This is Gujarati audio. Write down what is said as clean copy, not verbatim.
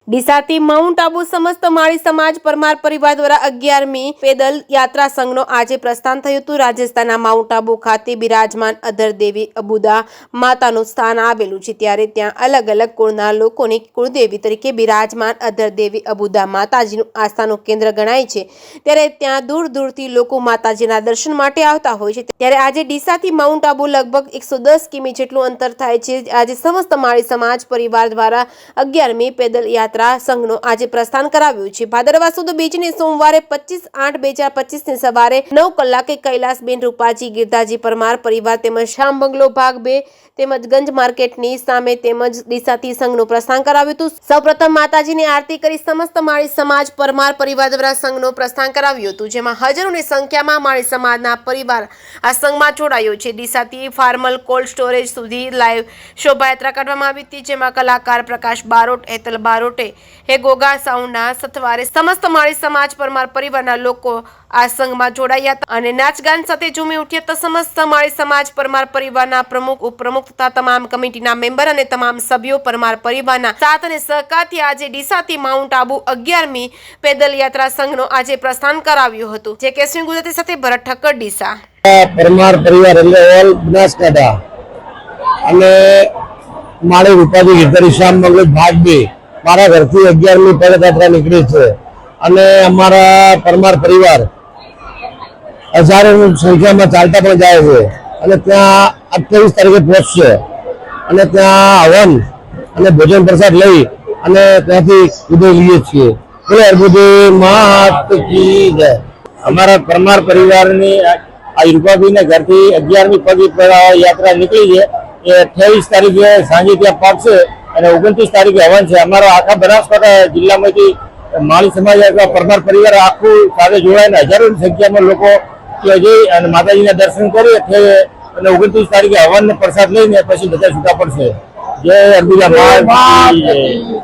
ડીસાથી માઉન્ટ આબુ સમસ્ત માળી સમાજ પરમાર પરિવાર દ્વારા 11મી પેદલ યાત્રા સંઘનો આજે પ્રસ્થાન થયું હતું। રાજસ્થાનના માઉન્ટ આબુ ખાતે બિરાજમાન અધર દેવી અબુદા માતાનું સ્થાન આવેલું છે, ત્યારે ત્યાં અલગ અલગ કુળના લોકોની કુળદેવી તરીકે બિરાજમાન અધર દેવી અબુદા માતાજીનું આસ્થાનું કેન્દ્ર ગણાય છે। ત્યારે ત્યાં દૂર દૂરથી લોકો માતાજીના દર્શન માટે આવતા હોય છે। ત્યારે આજે ડીસાથી માઉન્ટ આબુ લગભગ 110 કિમી જેટલું અંતર થાય છે। આજે સમસ્ત માળી સમાજ પરિવાર દ્વારા 11મી પેદલ યાત્રા સંઘનો આજે પ્રસ્થાન કરાવ્યું છે। ભાદરવા સુદ બીજને સોમવારે 25/8/2025 ની સવારે 9 કલાકે કૈલાસબેન રૂપાજી ગિરધાજી પરમાર પરિવાર તેમજ શ્યામ બંગલો ભાગ 2 તેમજ ગંજ માર્કેટની સામે તેમજ ડીસાથી સંઘનું પ્રસ્થાન કરાવ્યું હતું। સૌપ્રથમ માતાજીની આરતી કરી સમસ્ત માળી સમાજ પરમાર પરિવાર દ્વારા સંઘનું પ્રસ્થાન કરાવ્યું હતું, જેમાં હજારોની સંખ્યામાં માળી સમાજના પરિવાર આ સંઘમાં જોડાયો છે। ડીસાથી ફાર્મલ કોલ્ડ સ્ટોરેજ સુધી લાઈવ શોભાયાત્રા કાઢવામાં આવી હતી, જેમાં કલાકાર પ્રકાશ બારોટ, હેતલ બારોટે હે ગોગા સાઉન્ડના સથવારે સમસ્ત માળી સમાજ પરમાર પરિવારના લોકો આ સંઘમાં જોડાયા હતા અને નાચગાન સાથે ઝૂમી ઉઠ્યા હતા। સમસ્ત માળી સમાજ પરમાર પરિવારના પ્રમુખ, ઉપપ્રમુખ તથા તમામ કમિટીના મેમ્બર અને તમામ સભ્યો પરમાર પરિવારના સાથ અને સહકારથી આજે ડીસાથી માઉન્ટ આબુ 11મી પેદલ યાત્રા સંઘનો આજે પ્રસ્થાન કરાવ્યું હતું। જે કેસરી ગુજરાતી સાથે ભરત ઠક્કર, ડીસા। પરમાર પરિવાર એટલે ઓલ બનાસકાંઠા અને માળી રૂપાજી ગિરધારી શ્યામ બંગલો ભાગ 2 મારા ઘરથી 11મી પદયાત્રા નીકળી છે અને અમારા પરમાર પરિવાર હજારોની સંખ્યામાં ચાલતા પણ જાય છે અને ત્યાં 28 તારીખે પહોંચશે અને ત્યાં હવન અને ભોજન પ્રસાદ લઈ અને ત્યાંથી ઉદય લઈએ છીએ। બોલે અર્બુદી માત કી જય। અમારા પરમાર પરિવારની આ રૂપાબીના ઘરથી 11મી પદયાત્રા નીકળી છે, એ 28 તારીખે સાંજે ત્યાં પહોંચશે અને 29 તારીખે હવન છે। અમારો આખા બનાસકાંઠા જિલ્લામાંથી માળી સમાજ અથવા પરમાર પરિવાર આખું સાથે જોડાઈને હજારોની સંખ્યામાં લોકો ત્યાં જઈ અને માતાજીના દર્શન કરી અને 29 તારીખે હવન પ્રસાદ લઈને પછી બધા છૂટા પડશે। જય અંબિકા માતા કી જય।